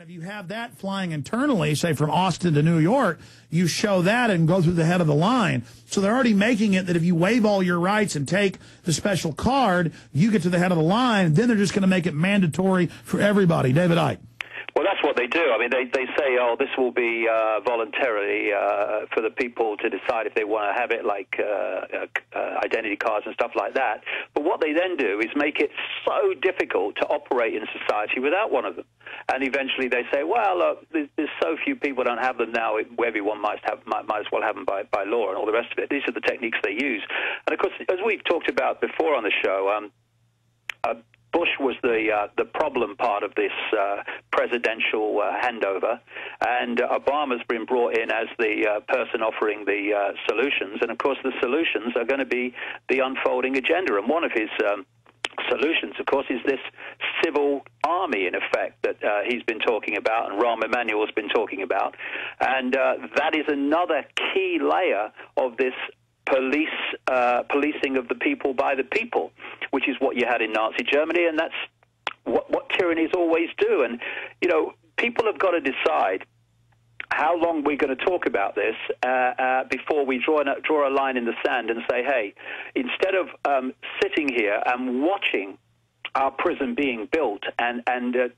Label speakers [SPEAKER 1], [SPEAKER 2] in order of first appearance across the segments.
[SPEAKER 1] And if you have that flying internally, say from Austin to New York, you show that and go through the head of the line. So they're already making it that if you waive all your rights and take the special card, you get to the head of the line. Then they're just going to make it mandatory for everybody. David Icke.
[SPEAKER 2] Well, that's what they do. I mean, they say, oh, this will be voluntarily for the people to decide if they want to have it, like identity cards and stuff like that. But what they then do is make it so difficult to operate in society without one of them. And eventually they say, well, look, there's so few people don't have them now, everyone might as well have them by law and all the rest of it. These are the techniques they use. And, of course, as we've talked about before on the show, Bush was the problem part of this presidential handover, and Obama's been brought in as the person offering the solutions. And, of course, the solutions are going to be the unfolding agenda. And one of his solutions, of course, is this civil army, in effect, that he's been talking about and Rahm Emanuel's been talking about. And that is another key layer of this policing of the people by the people, which is what you had in Nazi Germany, and that's what tyrannies always do. And, you know, people have got to decide how long we're going to talk about this before we draw a line in the sand and say, hey, instead of sitting here and watching our prison being built and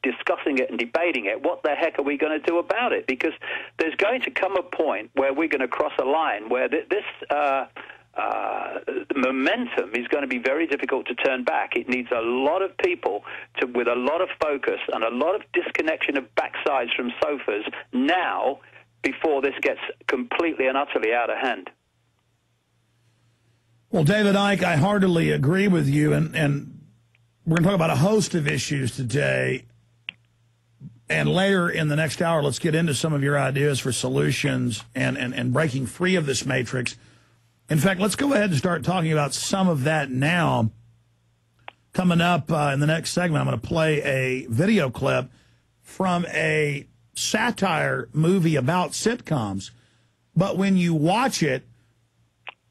[SPEAKER 2] discussing it and debating it, what the heck are we going to do about it? Because there's going to come a point where we're going to cross a line where this momentum is going to be very difficult to turn back. It needs a lot of people with a lot of focus and a lot of disconnection of backsides from sofas now before this gets completely and utterly out of hand.
[SPEAKER 1] Well, David Icke, I heartily agree with you, and we're going to talk about a host of issues today. And later in the next hour, let's get into some of your ideas for solutions and breaking free of this matrix. In fact, let's go ahead and start talking about some of that now. Coming up in the next segment, I'm going to play a video clip from a satire movie about sitcoms. But when you watch it,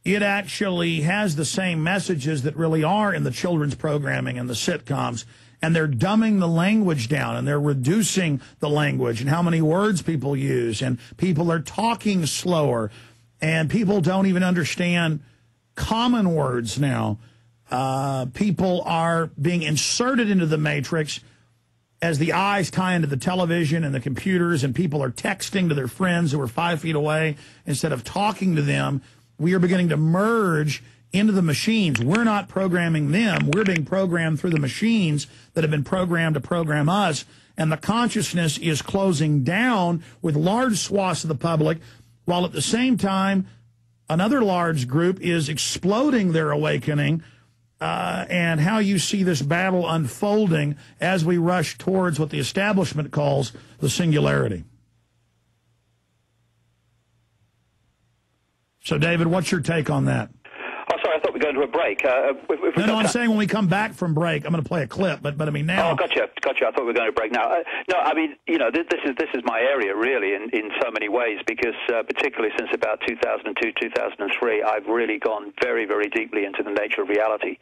[SPEAKER 1] it actually has the same messages that really are in the children's programming and the sitcoms. And they're dumbing the language down, and they're reducing the language and how many words people use. And people are talking slower. And people don't even understand common words now. People are being inserted into the matrix as the eyes tie into the television and the computers, and people are texting to their friends who are 5 feet away instead of talking to them. We are beginning to merge into the machines. We're not programming them. We're being programmed through the machines that have been programmed to program us. And the consciousness is closing down with large swaths of the public, while at the same time, another large group is exploding their awakening, and how you see this battle unfolding as we rush towards what the establishment calls the singularity. So, David, what's your take on that?
[SPEAKER 2] Oh, sorry, I thought we were going to a break.
[SPEAKER 1] No, I'm saying when we come back from break, I'm going to play a clip, but I mean now...
[SPEAKER 2] Oh, gotcha. I thought we were going to break now. No, I mean, you know, this is my area, really, in so many ways, because particularly since about 2002, 2003, I've really gone very, very deeply into the nature of reality,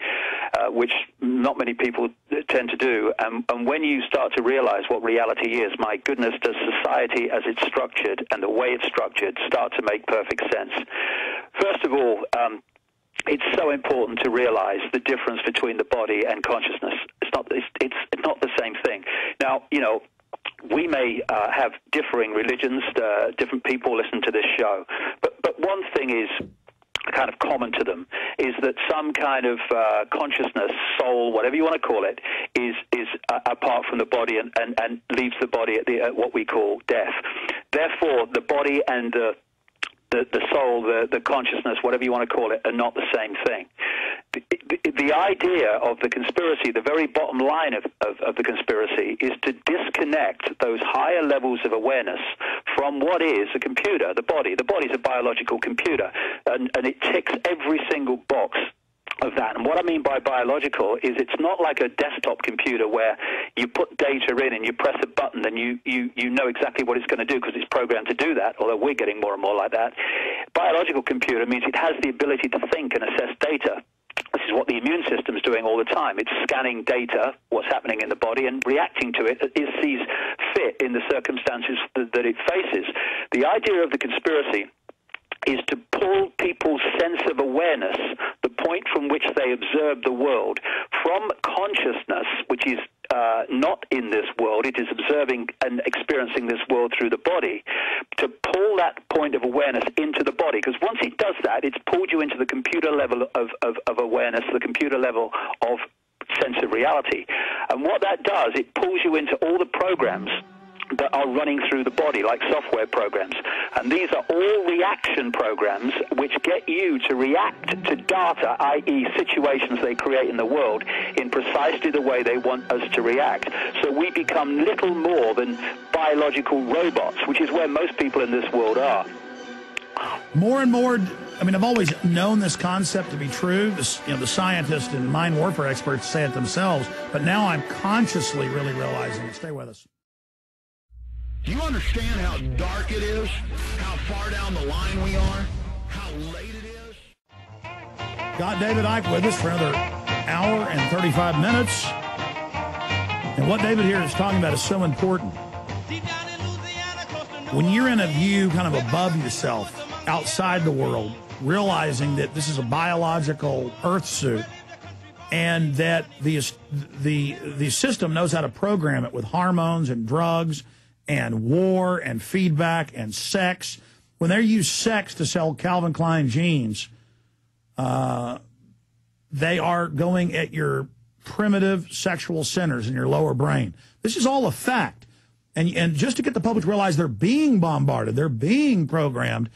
[SPEAKER 2] which not many people tend to do. And when you start to realize what reality is, my goodness, does society as it's structured and the way it's structured start to make perfect sense. First of all, it's so important to realize the difference between the body and consciousness. It's not the same thing. Now, you know, we may have differing religions, different people listen to this show, but one thing is kind of common to them, is that some kind of consciousness, soul, whatever you want to call it, is apart from the body and leaves the body at what we call death. Therefore, the body and the soul, the consciousness, whatever you want to call it, are not the same thing. The idea of the conspiracy, the very bottom line of the conspiracy, is to disconnect those higher levels of awareness from what is a computer, the body. The body's a biological computer, and it ticks every single box of that. And what I mean by biological is it's not like a desktop computer where you put data in and you press a button and you know exactly what it's going to do because it's programmed to do that, although we're getting more and more like that. Biological computer means it has the ability to think and assess data. This is what the immune system is doing all the time. It's scanning data, what's happening in the body, and reacting to it as it sees fit in the circumstances that it faces. The idea of the conspiracy is to pull people's sense of awareness, the point from which they observe the world, from consciousness, which is not in this world, it is observing and experiencing this world through the body, to pull that point of awareness into the body. Because once it does that, it's pulled you into the computer level of awareness, the computer level of sense of reality. And what that does, it pulls you into all the programs that are running through the body, like software programs. And these are all reaction programs which get you to react to data, i.e. situations they create in the world, in precisely the way they want us to react. So we become little more than biological robots, which is where most people in this world are.
[SPEAKER 1] More and more, I mean, I've always known this concept to be true. This, the scientists and mind warfare experts say it themselves, but now I'm consciously really realizing it. Stay with us.
[SPEAKER 3] Do you understand how dark it is? How far down the line we are? How late it is?
[SPEAKER 1] Got David Icke with us for another hour and 35 minutes. And what David here is talking about is so important. When you're in a view kind of above yourself, outside the world, realizing that this is a biological Earth suit, and that the system knows how to program it with hormones and drugs and war and feedback and sex. When they use sex to sell Calvin Klein jeans, they are going at your primitive sexual centers in your lower brain. This is all a fact. And just to get the public to realize they're being bombarded, they're being programmed,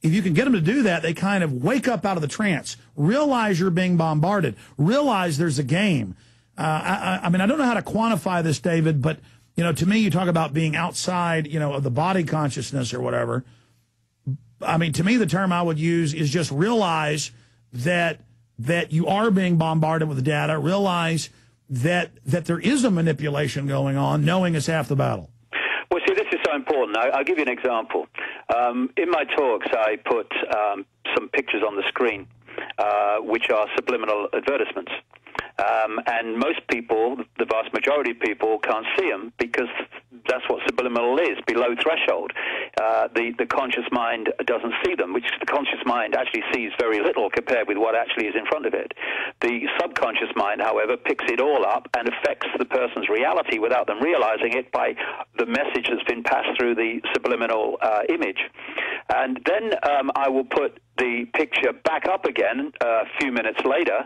[SPEAKER 1] if you can get them to do that, they kind of wake up out of the trance, realize you're being bombarded, realize there's a game. I mean, I don't know how to quantify this, David, but to me, you talk about being outside, of the body consciousness or whatever. I mean, to me, the term I would use is just realize that you are being bombarded with data. Realize that there is a manipulation going on. Knowing is half the battle.
[SPEAKER 2] Well, see, this is so important. I'll give you an example. In my talks, I put some pictures on the screen, which are subliminal advertisements. And most people, the vast majority of people, can't see them because that's what subliminal is, below threshold. The conscious mind doesn't see them, which the conscious mind actually sees very little compared with what actually is in front of it. The subconscious mind, however, picks it all up and affects the person's reality without them realizing it by the message that's been passed through the subliminal image. And then I will put the picture back up again a few minutes later,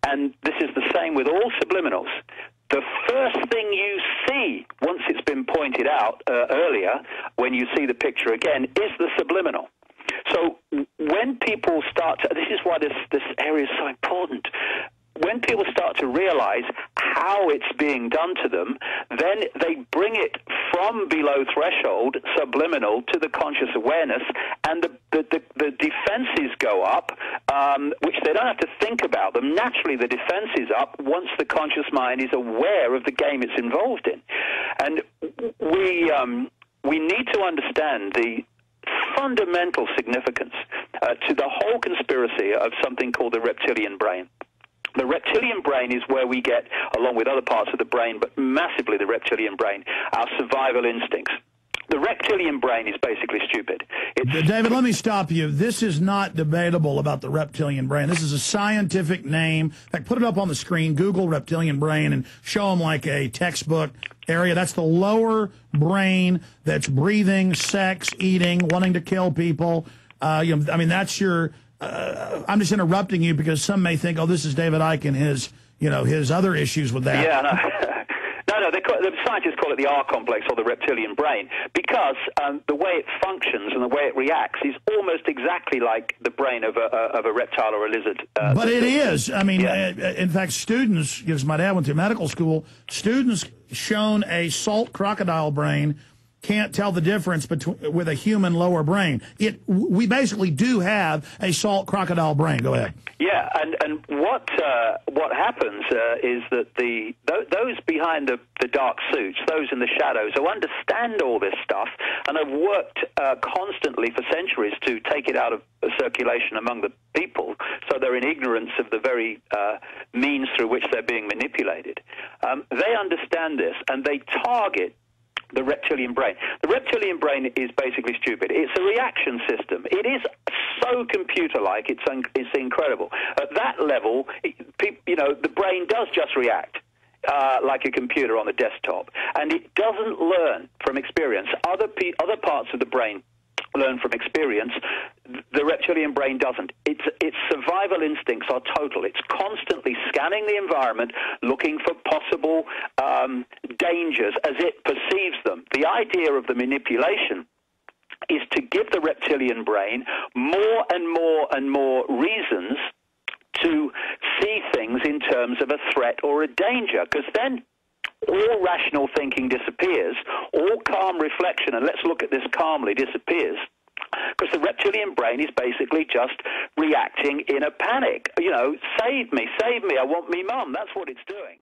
[SPEAKER 2] and this is the same with all subliminals. The first thing you see, once it's been pointed out earlier, when you see the picture again, is the subliminal. So when people start to, this is why this area is so important. When people start to realize how it's being done to them, then they bring it from below threshold, subliminal, to the conscious awareness, and the defenses go up, which they don't have to think about them. Naturally, the defense is up once the conscious mind is aware of the game it's involved in. And we need to understand the fundamental significance to the whole conspiracy of something called the reptilian brain. The reptilian brain is where we get, along with other parts of the brain, but massively the reptilian brain, our survival instincts. The reptilian brain is basically stupid.
[SPEAKER 1] David, let me stop you. This is not debatable about the reptilian brain. This is a scientific name. In fact, put it up on the screen, Google reptilian brain, and show them like a textbook area. That's the lower brain that's breathing, sex, eating, wanting to kill people. I mean, that's your... I'm just interrupting you because some may think, oh, this is David Icke and his other issues with that.
[SPEAKER 2] Yeah, no, the scientists call it the R complex or the reptilian brain because the way it functions and the way it reacts is almost exactly like the brain of a reptile or a lizard.
[SPEAKER 1] But it is. I mean, in fact, students, because my dad went to medical school, students shown a salt crocodile brain can't tell the difference with a human lower brain. We basically do have a salt crocodile brain. Go ahead.
[SPEAKER 2] Yeah, and what happens is that those behind the dark suits, those in the shadows, who understand all this stuff and have worked constantly for centuries to take it out of circulation among the people, so they're in ignorance of the very means through which they're being manipulated. They understand this, and they target the reptilian brain. The reptilian brain is basically stupid. It's a reaction system. It is so computer-like, it's incredible. At that level, the brain does just react like a computer on a desktop, and it doesn't learn from experience. Other parts of the brain learn from experience. The reptilian brain doesn't. Its survival instincts are total. It's constantly scanning the environment, looking for possible dangers as it perceives them. The idea of the manipulation is to give the reptilian brain more and more and more reasons to see things in terms of a threat or a danger, because then all rational thinking disappears, all calm reflection, and let's look at this calmly, disappears, because the reptilian brain is basically just reacting in a panic. Save me, I want me mum. That's what it's doing.